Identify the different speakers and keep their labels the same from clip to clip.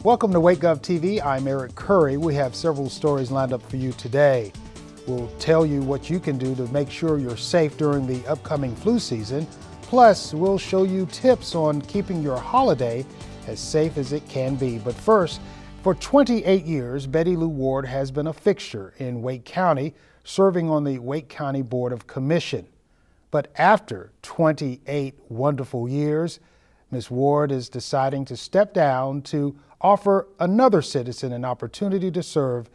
Speaker 1: Welcome to WakeGOV TV. I'm Eric Curry. We have several stories lined up for you today. We'll tell you what you can do to make sure you're safe during the upcoming flu season. Plus, we'll show you tips on keeping your holiday as safe as it can be. But first, for 28 years, Betty Lou Ward has been a fixture in Wake County, serving on the Wake County Board of Commission. But after 28 wonderful years, Ms. Ward is deciding to step down to offer another citizen an opportunity to serve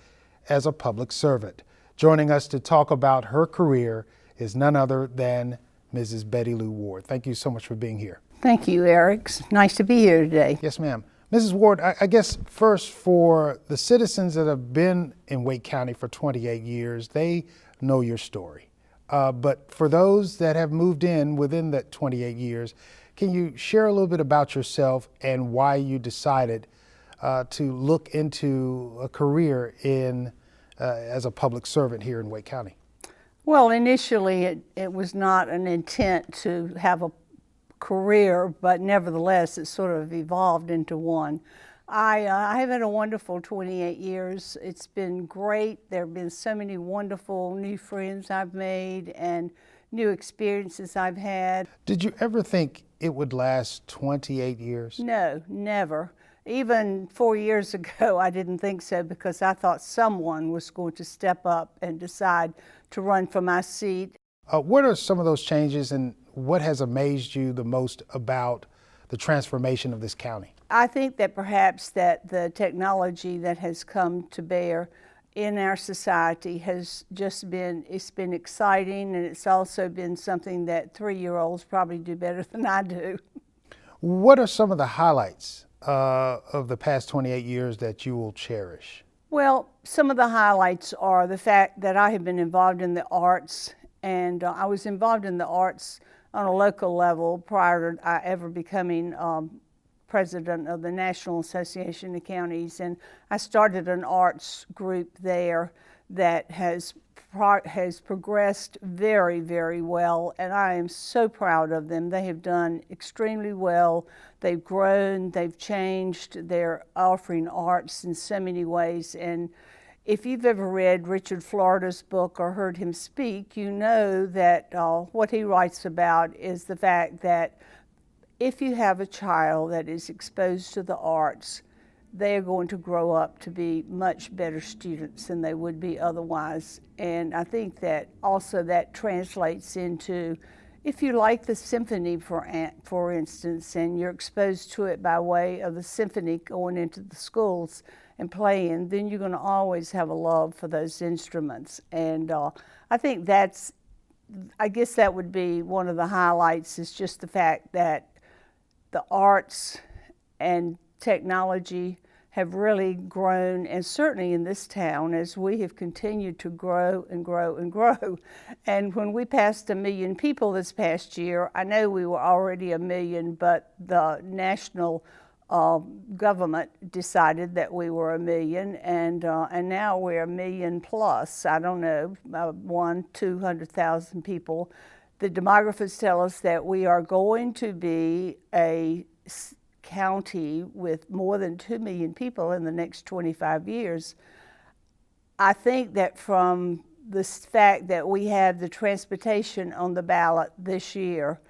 Speaker 1: as a public servant. Joining us to talk about her career is none other than Mrs. Betty Lou Ward. Thank you so much for being here.
Speaker 2: Thank you, Eric. It's nice to be here today.
Speaker 1: Yes, ma'am. Mrs. Ward, I guess first, for the citizens that have been in Wake County for 28 years, they know your story. But for those that have moved in within that 28 years, can you share a little bit about yourself and why you decided to look into a career in as a public servant here in Wake County?
Speaker 2: Well, initially it was not an intent to have a career, but nevertheless it sort of evolved into one. I have had a wonderful 28 years. It's been great. There have been so many wonderful new friends I've made and new experiences I've had.
Speaker 1: Did you ever think it would last 28 years?
Speaker 2: No, never. Even 4 years ago, I didn't think so, because I thought someone was going to step up and decide to run for my seat.
Speaker 1: What are some of those changes, and what has amazed you the most about the transformation of this county?
Speaker 2: I think that perhaps that the technology that has come to bear in our society has just been, it's been exciting, and it's also been something that 3-year-olds probably do better than I do.
Speaker 1: What are some of the highlights of the past 28 years that you will cherish?
Speaker 2: Well, some of the highlights are the fact that I have been involved in the arts, and I was involved in the arts on a local level prior to I ever becoming president of the National Association of Counties, and I started an arts group there that has progressed very, very well, and I am so proud of them. They have done extremely well. They've grown, they've changed, they're offering arts in so many ways. And if you've ever read Richard Florida's book or heard him speak, you know that what he writes about is the fact that if you have a child that is exposed to the arts, they are going to grow up to be much better students than they would be otherwise. And I think that also that translates into, if you like the symphony, for instance, and you're exposed to it by way of the symphony going into the schools and playing, then you're going to always have a love for those instruments. And I think that's, I guess that would be one of the highlights, is just the fact that the arts and technology have really grown, and certainly in this town, as we have continued to grow and grow and grow. And when we passed 1 million people this past year, I know we were already 1 million, but the national government decided that we were 1 million, and now we're 1 million plus. I don't know, 200,000 people. The demographers tell us that we are going to be a county with more than 2 million people in the next 25 years. I think that from the fact that we have the transportation on the ballot this year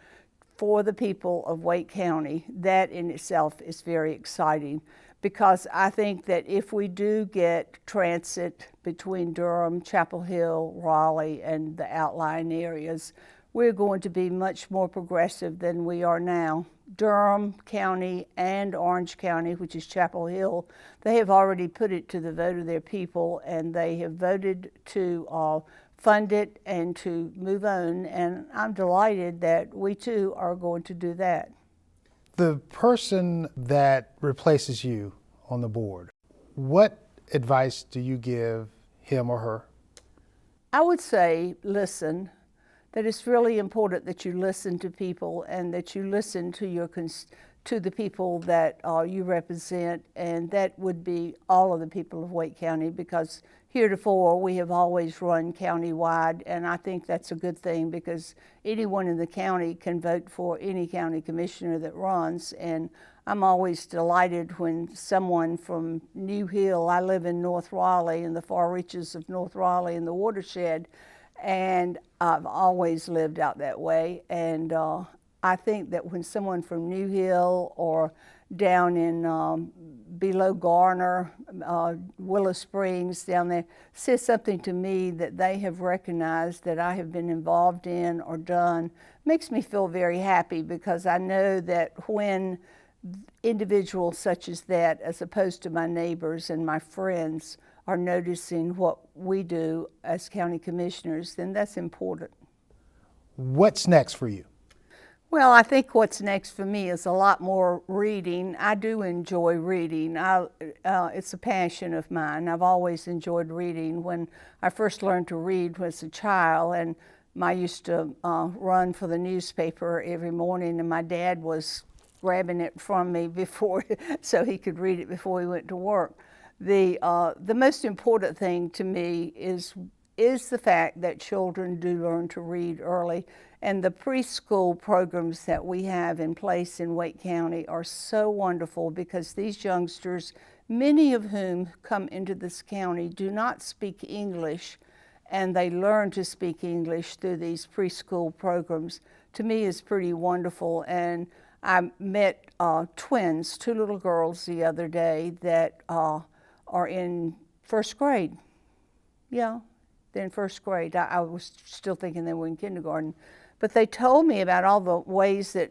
Speaker 2: for the people of Wake County, that in itself is very exciting, because I think that if we do get transit between Durham, Chapel Hill, Raleigh, and the outlying areas, we're going to be much more progressive than we are now. Durham County and Orange County, which is Chapel Hill, they have already put it to the vote of their people, and they have voted to fund it and to move on, and I'm delighted that we too are going to do that.
Speaker 1: The person that replaces you on the board, what advice do you give him or her?
Speaker 2: I would say, listen that it's really important that you listen to people and that you listen to to the people that you represent, and that would be all of the people of Wake County, because heretofore we have always run county-wide, and I think that's a good thing because anyone in the county can vote for any county commissioner that runs, and I'm always delighted when someone from New Hill, I live in North Raleigh, in the far reaches of North Raleigh in the watershed, and I've always lived out that way, and I think that when someone from New Hill or down in below Garner, Willow Springs down there, says something to me that they have recognized that I have been involved in or done, makes me feel very happy, because I know that when individuals such as that, as opposed to my neighbors and my friends, are noticing what we do as county commissioners, then that's important.
Speaker 1: What's next for you?
Speaker 2: Well, I think what's next for me is a lot more reading. I do enjoy reading. It's a passion of mine. I've always enjoyed reading. When I first learned to read was a child, and I used to run for the newspaper every morning, and my dad was grabbing it from me before, so he could read it before he went to work. The most important thing to me is the fact that children do learn to read early. And the preschool programs that we have in place in Wake County are so wonderful, because these youngsters, many of whom come into this county, do not speak English, and they learn to speak English through these preschool programs. To me, is pretty wonderful. And I met twins, two little girls the other day that are in first grade. Yeah, they're in first grade. I was still thinking they were in kindergarten. But they told me about all the ways that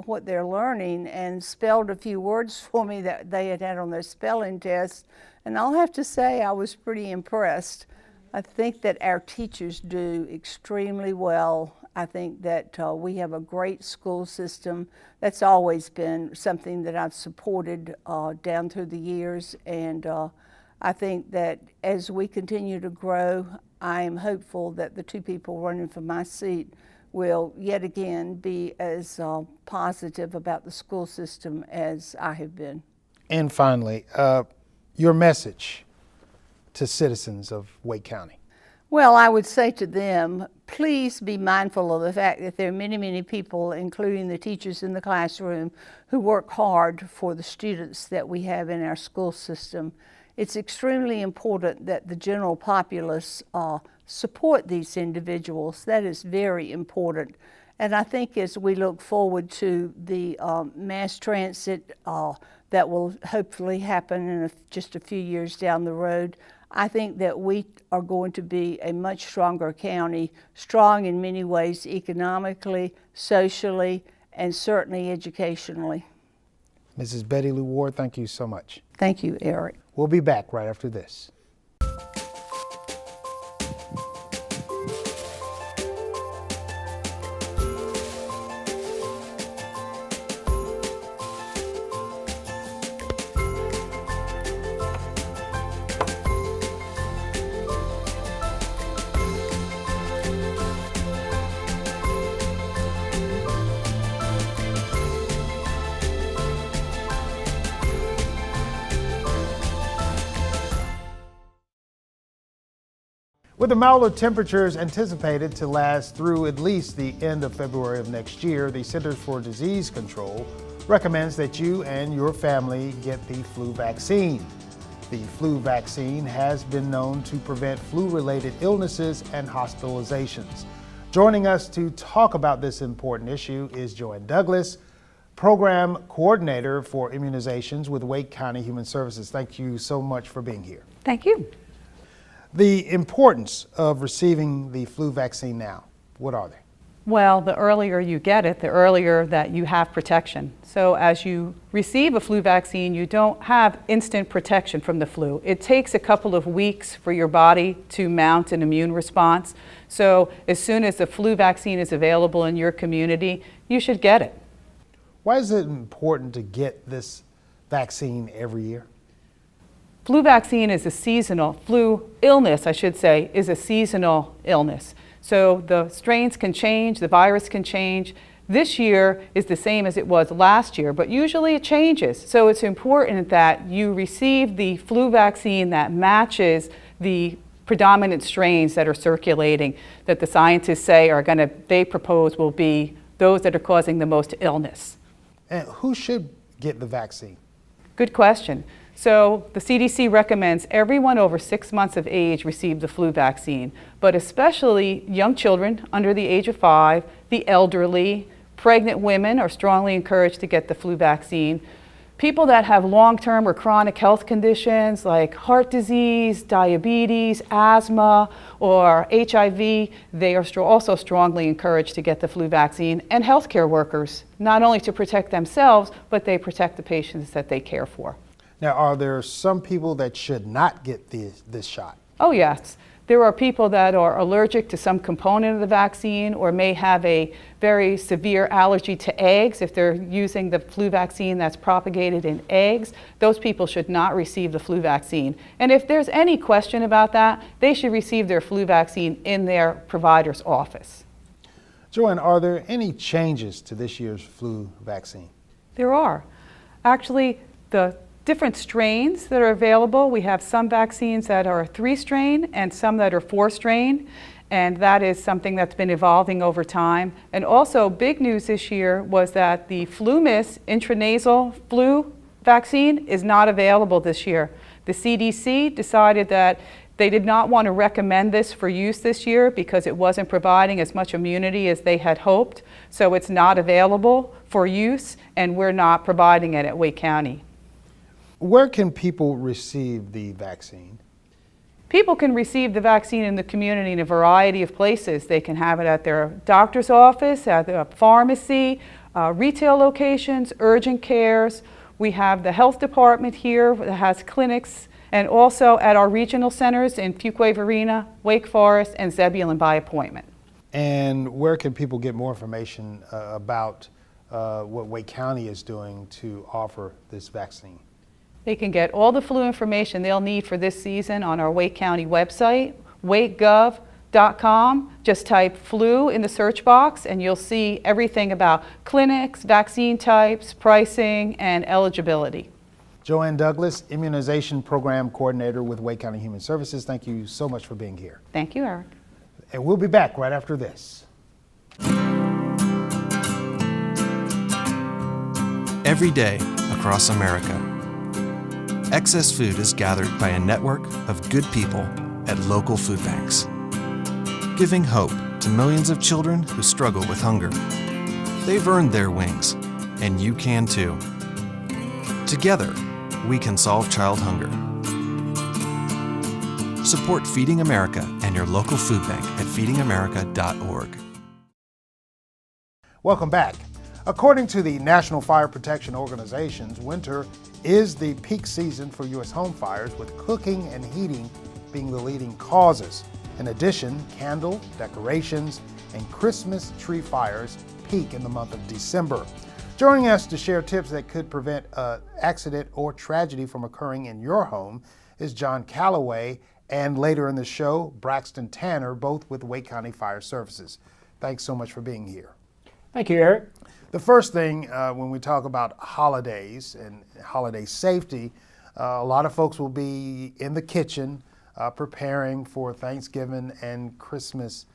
Speaker 2: what they're learning, and spelled a few words for me that they had on their spelling test. And I'll have to say I was pretty impressed. I think that our teachers do extremely well. I think that we have a great school system. That's always been something that I've supported down through the years. And I think that as we continue to grow, I am hopeful that the two people running for my seat will yet again be as positive about the school system as I have been. And
Speaker 1: finally, your message to citizens of Wake County.
Speaker 2: Well, I would say to them, please be mindful of the fact that there are many, many people, including the teachers in the classroom, who work hard for the students that we have in our school system. It's extremely important that the general populace support these individuals. That is very important. And I think as we look forward to the mass transit that will hopefully happen in just a few years down the road, I think that we are going to be a much stronger county, strong in many ways economically, socially, and certainly educationally.
Speaker 1: Mrs. Betty Lou Ward, thank you so much.
Speaker 2: Thank you, Eric.
Speaker 1: We'll be back right after this. With the milder temperatures anticipated to last through at least the end of February of next year, the Centers for Disease Control recommends that you and your family get the flu vaccine. The flu vaccine has been known to prevent flu-related illnesses and hospitalizations. Joining us to talk about this important issue is Joanne Douglas, Program Coordinator for Immunizations with Wake County Human Services. Thank you so much for being here.
Speaker 3: Thank you.
Speaker 1: The importance of receiving the flu vaccine now, what are they?
Speaker 3: Well, the earlier you get it, the earlier that you have protection. So as you receive a flu vaccine, you don't have instant protection from the flu. It takes a couple of weeks for your body to mount an immune response. So as soon as the flu vaccine is available in your community, you should get it.
Speaker 1: Why is it important to get this vaccine every year?
Speaker 3: Flu vaccine is a seasonal, flu illness, I should say, is a seasonal illness. So the strains can change, the virus can change. This year is the same as it was last year, but usually it changes. So it's important that you receive the flu vaccine that matches the predominant strains that are circulating, that the scientists say they propose will be those that are causing the most illness.
Speaker 1: And who should get the vaccine?
Speaker 3: Good question. So the CDC recommends everyone over 6 months of age receive the flu vaccine, but especially young children under the age of 5, the elderly, pregnant women are strongly encouraged to get the flu vaccine. People that have long-term or chronic health conditions like heart disease, diabetes, asthma, or HIV, they are also strongly encouraged to get the flu vaccine. And healthcare workers, not only to protect themselves, but they protect the patients that they care for.
Speaker 1: Now, are there some people that should not get this shot?
Speaker 3: Oh, yes. There are people that are allergic to some component of the vaccine or may have a very severe allergy to eggs. If they're using the flu vaccine that's propagated in eggs, those people should not receive the flu vaccine. And if there's any question about that, they should receive their flu vaccine in their provider's office.
Speaker 1: Joanne, are there any changes to this year's flu vaccine?
Speaker 3: There are. Actually, the different strains that are available. We have some vaccines that are 3-strain and some that are 4-strain, and that is something that's been evolving over time. And also, big news this year was that the FluMist intranasal flu vaccine is not available this year. The CDC decided that they did not want to recommend this for use this year because it wasn't providing as much immunity as they had hoped. So it's not available for use, and we're not providing it at Wake County.
Speaker 1: Where can people receive the vaccine?
Speaker 3: People can receive the vaccine in the community in a variety of places. They can have it at their doctor's office, at the pharmacy, retail locations, urgent cares. We have the health department here that has clinics, and also at our regional centers in Fuquay-Varina, Wake Forest, and Zebulon by appointment.
Speaker 1: And where can people get more information about what Wake County is doing to offer this vaccine?
Speaker 3: They can get all the flu information they'll need for this season on our Wake County website, WakeGOV.com. Just type flu in the search box and you'll see everything about clinics, vaccine types, pricing, and eligibility.
Speaker 1: Joanne Douglas, Immunization Program Coordinator with Wake County Human Services, thank you so much for being here.
Speaker 3: Thank you, Eric.
Speaker 1: And we'll be back right after this.
Speaker 4: Every day across America, excess food is gathered by a network of good people at local food banks, giving hope to millions of children who struggle with hunger. They've earned their wings, and you can too. Together, we can solve child hunger. Support Feeding America and your local food bank at feedingamerica.org.
Speaker 1: Welcome back. According to the National Fire Protection Organizations, winter is the peak season for U.S. home fires, with cooking and heating being the leading causes. In addition, candle, decorations, and Christmas tree fires peak in the month of December. Joining us to share tips that could prevent an accident or tragedy from occurring in your home is John Calloway, and later in the show, Braxton Tanner, both with Wake County Fire Services. Thanks so much for being here.
Speaker 5: Thank you, Eric.
Speaker 1: The first thing, when we talk about holidays and holiday safety, a lot of folks will be in the kitchen preparing for Thanksgiving and Christmas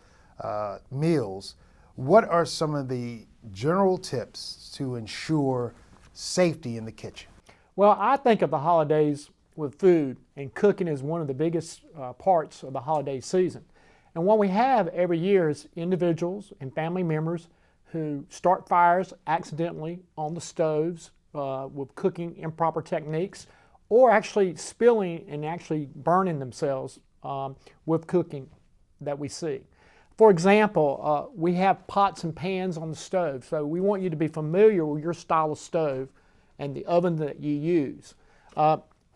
Speaker 1: meals. What are some of the general tips to ensure safety in the kitchen?
Speaker 5: Well, I think of the holidays with food, and cooking is one of the biggest parts of the holiday season. And what we have every year is individuals and family members who start fires accidentally on the stoves with cooking improper techniques, or actually spilling and actually burning themselves with cooking that we see. For example, we have pots and pans on the stove, so we want you to be familiar with your style of stove and the oven that you use.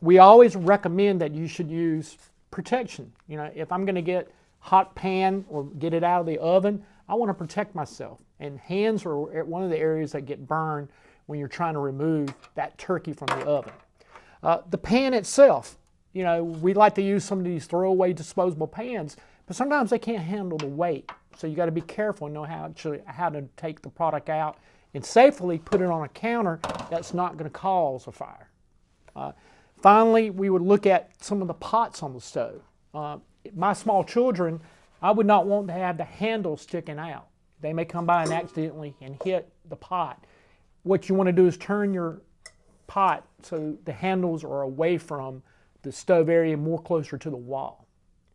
Speaker 5: We always recommend that you should use protection. You know, if I'm going to get hot pan or get it out of the oven, I want to protect myself. And hands are one of the areas that get burned when you're trying to remove that turkey from the oven. The pan itself, you know, we like to use some of these throwaway disposable pans, but sometimes they can't handle the weight. So you got to be careful and know how to take the product out and safely put it on a counter that's not going to cause a fire. Finally, we would look at some of the pots on the stove. My small children, I would not want to have the handle sticking out. They may come by and accidentally and hit the pot. What you want to do is turn your pot so the handles are away from the stove area, more closer to the wall.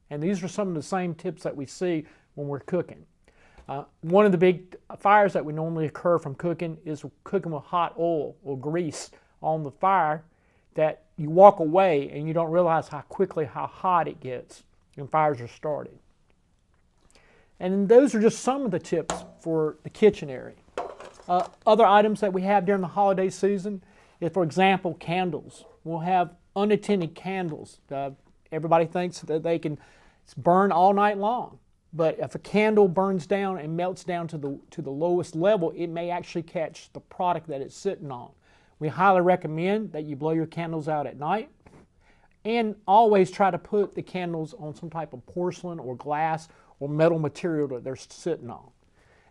Speaker 5: And these are some of the same tips that we see when we're cooking. One of the big fires that would normally occur from cooking is cooking with hot oil or grease on the fire, that you walk away and you don't realize how hot it gets when fires are started. And those are just some of the tips for the kitchen area. Other items that we have during the holiday season is, for example, candles. We'll have unattended candles. Everybody thinks that they can burn all night long. But if a candle burns down and melts down to the lowest level, it may actually catch the product that it's sitting on. We highly recommend that you blow your candles out at night, and always try to put the candles on some type of porcelain or glass or metal material that they're sitting on.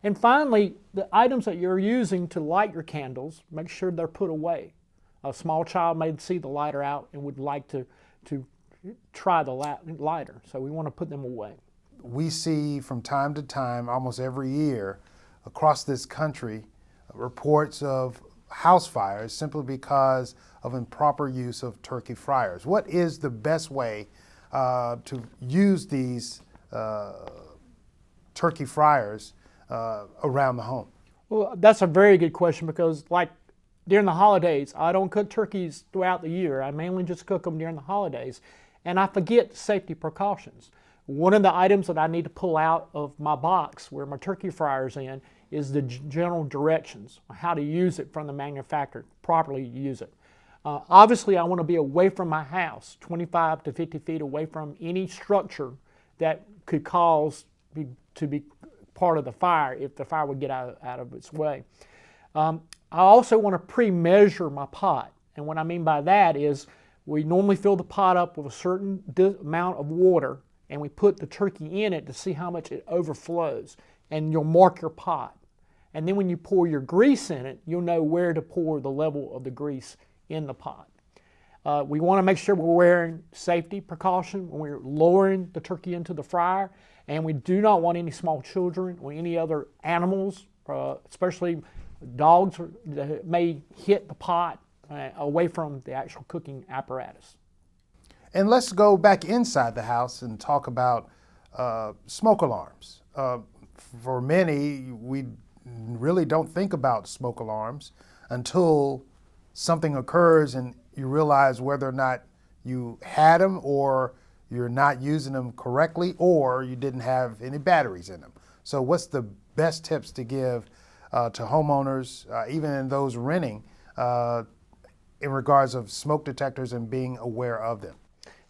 Speaker 5: And finally, the items that you're using to light your candles, make sure they're put away. A small child may see the lighter out and would like to try the lighter, so we want to put them away.
Speaker 1: We see from time to time, almost every year, across this country, reports of house fires simply because of improper use of turkey fryers. What is the best way to use these turkey fryers around the home?
Speaker 5: Well, that's a very good question, because like during the holidays, I don't cook turkeys throughout the year. I mainly just cook them during the holidays, and I forget safety precautions. One of the items that I need to pull out of my box where my turkey fryer's in is the general directions on how to use it from the manufacturer, properly use it. Obviously, I want to be away from my house, 25 to 50 feet away from any structure that could cause to be part of the fire if the fire would get out of its way. I also want to pre-measure my pot, and what I mean by that is we normally fill the pot up with a certain amount of water, and we put the turkey in it to see how much it overflows, and you'll mark your pot. And then when you pour your grease in it, you'll know where to pour the level of the grease in the pot. We want to make sure we're wearing safety precaution when we're lowering the turkey into the fryer, and we do not want any small children or any other animals, especially dogs, that may hit the pot away from the actual cooking apparatus.
Speaker 1: And let's go back inside the house and talk about smoke alarms. For many, we really don't think about smoke alarms until something occurs and you realize whether or not you had them, or you're not using them correctly, or you didn't have any batteries in them. So what's the best tips to give to homeowners, even in those renting, in regards of smoke detectors and being aware of them?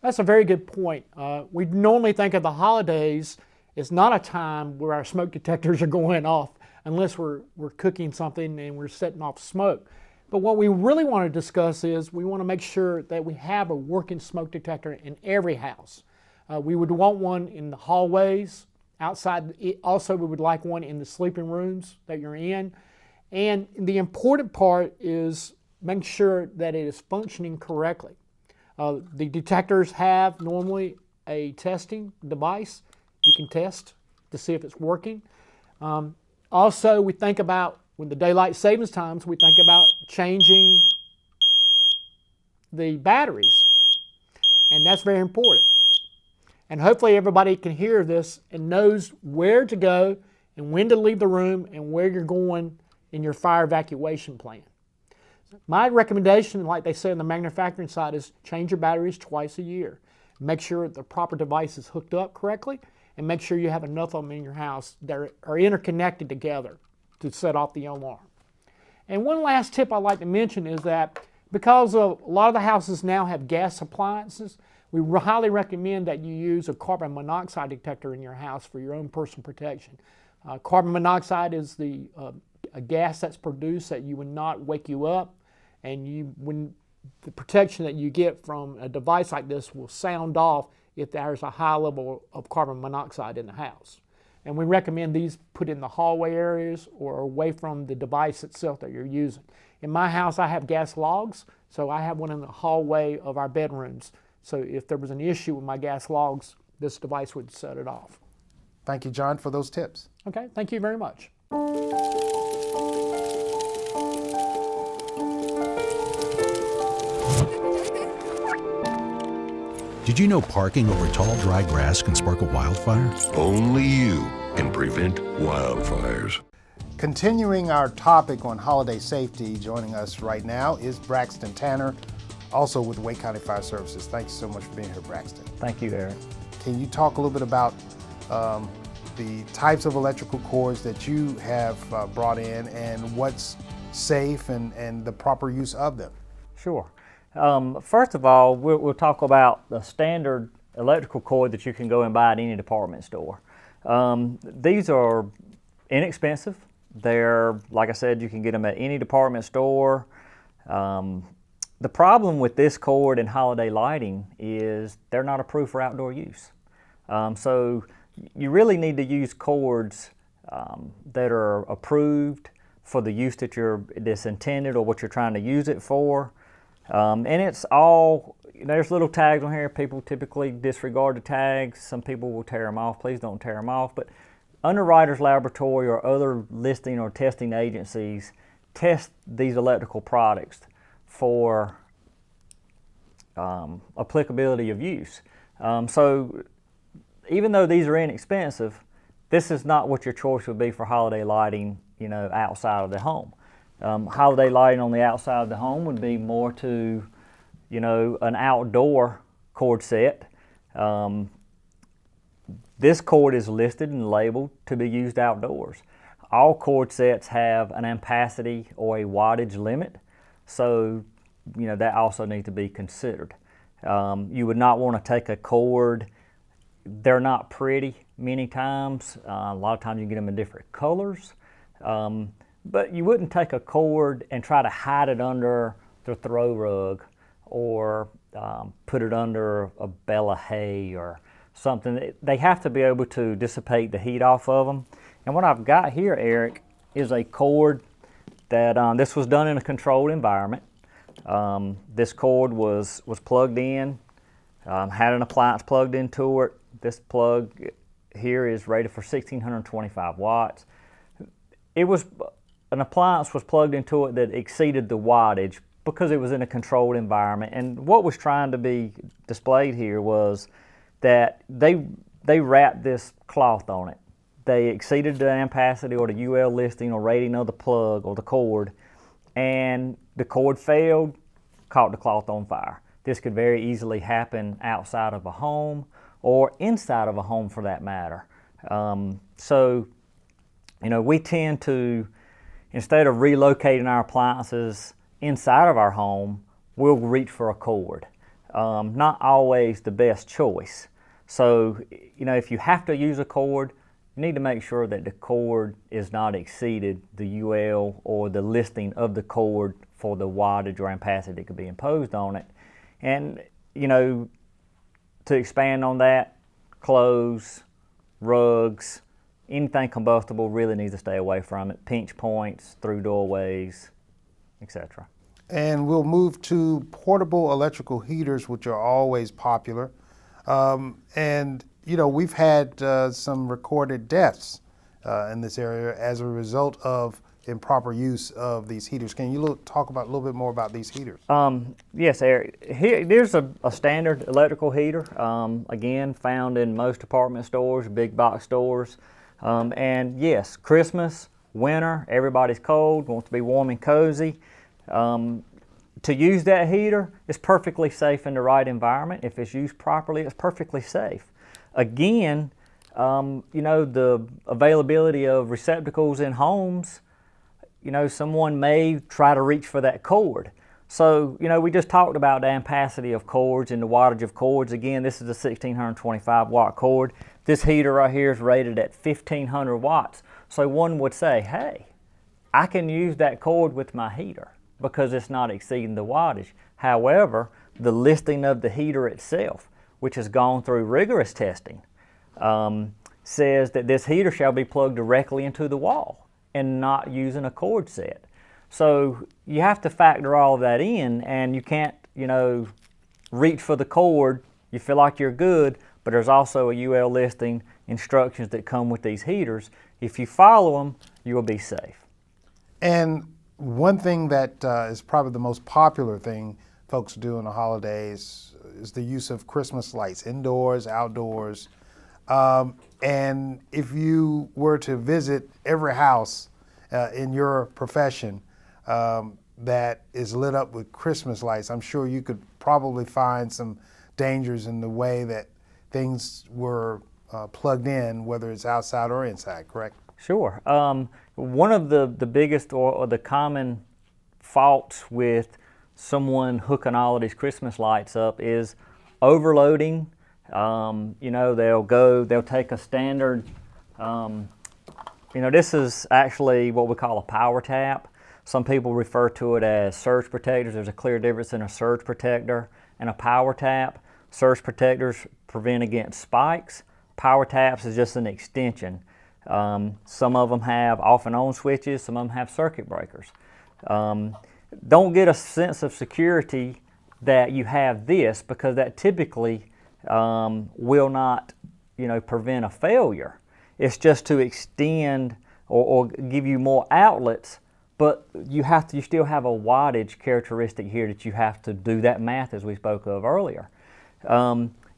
Speaker 5: That's a very good point. We normally think of the holidays as not a time where our smoke detectors are going off unless we're cooking something and we're setting off smoke. But what we really want to discuss is we want to make sure that we have a working smoke detector in every house. We would want one in the hallways, outside. Also, we would like one in the sleeping rooms that you're in. And the important part is making sure that it is functioning correctly. The detectors have normally a testing device. You can test to see if it's working. Also, we think about, when the daylight savings times, we think about changing the batteries. And that's very important. And hopefully everybody can hear this and knows where to go and when to leave the room and where you're going in your fire evacuation plan. My recommendation, like they say on the manufacturing side, is change your batteries twice a year. Make sure the proper device is hooked up correctly, and make sure you have enough of them in your house that are interconnected together to set off the alarm. And one last tip I'd like to mention is that because a lot of the houses now have gas appliances, we highly recommend that you use a carbon monoxide detector in your house for your own personal protection. Carbon monoxide is a gas that's produced that you would not wake you up, and the protection that you get from a device like this will sound off if there's a high level of carbon monoxide in the house. And we recommend these put in the hallway areas or away from the device itself that you're using. In my house, I have gas logs, so I have one in the hallway of our bedrooms. So if there was an issue with my gas logs, this device would set it off.
Speaker 1: Thank you, John, for those tips.
Speaker 5: Okay, thank you very much.
Speaker 6: Did you know parking over tall, dry grass can spark a wildfire?
Speaker 7: Only you can prevent wildfires.
Speaker 1: Continuing our topic on holiday safety, joining us right now is Braxton Tanner, also with Wake County Fire Services. Thanks so much for being here, Braxton.
Speaker 8: Thank you, Eric.
Speaker 1: Can you talk a little bit about the types of electrical cords that you have brought in and what's safe and the proper use of them?
Speaker 8: Sure. First of all, we'll talk about the standard electrical cord that you can go and buy at any department store. These are inexpensive. They're, like I said, you can get them at any department store. The problem with this cord and holiday lighting is they're not approved for outdoor use. So you really need to use cords that are approved for the use that's intended or what you're trying to use it for. And it's all, there's little tags on here. People typically disregard the tags. Some people will tear them off. Please don't tear them off. But Underwriters Laboratory or other listing or testing agencies test these electrical products for applicability of use. So even though these are inexpensive, this is not what your choice would be for holiday lighting, outside of the home. Holiday lighting on the outside of the home would be more to, an outdoor cord set. This cord is listed and labeled to be used outdoors. All cord sets have an ampacity or a wattage limit, so that also needs to be considered. You would not want to take a cord. They're not pretty many times. A lot of times you get them in different colors. But you wouldn't take a cord and try to hide it under the throw rug or put it under a bale of hay or something. They have to be able to dissipate the heat off of them. And what I've got here, Eric, is a cord that this was done in a controlled environment. This cord was plugged in, had an appliance plugged into it. This plug here is rated for 1625 watts. An appliance was plugged into it that exceeded the wattage because it was in a controlled environment. And what was trying to be displayed here was that they wrapped this cloth on it. They exceeded the ampacity or the UL listing or rating of the plug or the cord, and the cord failed, caught the cloth on fire. This could very easily happen outside of a home or inside of a home for that matter. So we tend to, instead of relocating our appliances inside of our home, we'll reach for a cord. Not always the best choice. So, if you have to use a cord, you need to make sure that the cord is not exceeded the UL or the listing of the cord for the wattage or ampacity that could be imposed on it. And, to expand on that, clothes, rugs, anything combustible really needs to stay away from it. Pinch points, through doorways, etc.
Speaker 1: And we'll move to portable electrical heaters, which are always popular. We've had some recorded deaths in this area as a result of improper use of these heaters. Can you talk about a little bit more about these heaters?
Speaker 8: Yes, Eric. There's a standard electrical heater, again, found in most department stores, big box stores. And yes, Christmas, winter, everybody's cold, wants to be warm and cozy. To use that heater is perfectly safe in the right environment. If it's used properly, it's perfectly safe. Again, the availability of receptacles in homes, someone may try to reach for that cord. So, we just talked about the ampacity of cords and the wattage of cords. Again, this is a 1625 watt cord. This heater right here is rated at 1500 watts. So one would say, hey, I can use that cord with my heater because it's not exceeding the wattage. However, the listing of the heater itself, which has gone through rigorous testing, says that this heater shall be plugged directly into the wall and not using a cord set. So you have to factor all of that in, and you can't, reach for the cord. You feel like you're good, but there's also a UL listing, instructions that come with these heaters. If you follow them, you will be safe.
Speaker 1: And one thing that is probably the most popular thing folks do on the holidays is the use of Christmas lights, indoors, outdoors. And if you were to visit every house in your profession that is lit up with Christmas lights, I'm sure you could probably find some dangers in the way that things were plugged in, whether it's outside or inside, correct?
Speaker 8: Sure. One of the biggest or the common faults with someone hooking all of these Christmas lights up is overloading. They'll take a standard, this is actually what we call a power tap. Some people refer to it as surge protectors. There's a clear difference in a surge protector and a power tap. Surge protectors prevent against spikes. Power taps is just an extension. Some of them have off and on switches, some of them have circuit breakers. Don't get a sense of security that you have this, because that typically will not, prevent a failure. It's just to extend or give you more outlets, but you still have a wattage characteristic here that you have to do that math as we spoke of earlier.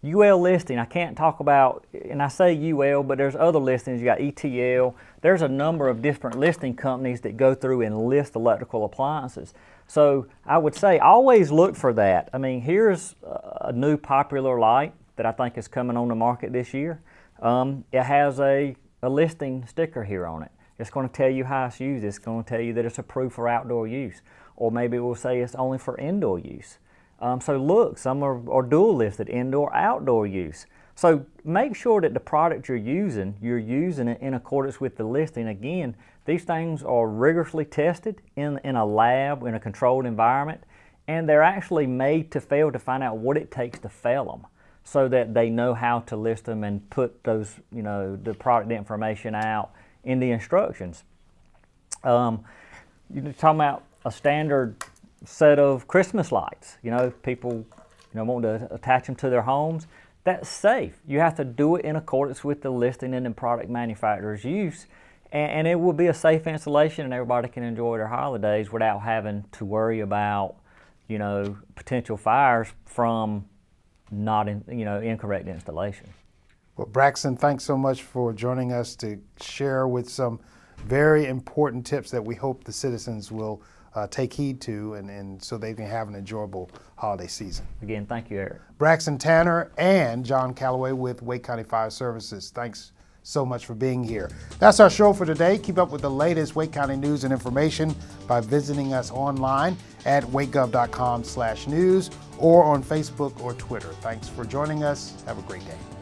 Speaker 8: UL listing, I can't talk about, and I say UL, but there's other listings. You got ETL. There's a number of different listing companies that go through and list electrical appliances. So I would say always look for that. I mean, here's a new popular light that I think is coming on the market this year. It has a listing sticker here on it. It's going to tell you how it's used. It's going to tell you that it's approved for outdoor use. Or maybe it will say it's only for indoor use. So look, some are dual listed, indoor, outdoor use. So make sure that the product you're using it in accordance with the listing. Again, these things are rigorously tested in a lab, in a controlled environment, and they're actually made to fail to find out what it takes to fail them, so that they know how to list them and put those, the product information out in the instructions. You're talking about a standard set of Christmas lights. People want to attach them to their homes. That's safe. You have to do it in accordance with the listing and the product manufacturer's use, and it will be a safe installation, and everybody can enjoy their holidays without having to worry about potential fires from incorrect installation.
Speaker 1: Well, Braxton, thanks so much for joining us to share with some very important tips that we hope the citizens will take heed to, and so they can have an enjoyable holiday season.
Speaker 8: Again, thank you, Eric.
Speaker 1: Braxton Tanner and John Calloway with Wake County Fire Services. Thanks so much for being here. That's our show for today. Keep up with the latest Wake County news and information by visiting us online at wakegov.com/news or on Facebook or Twitter. Thanks for joining us. Have a great day.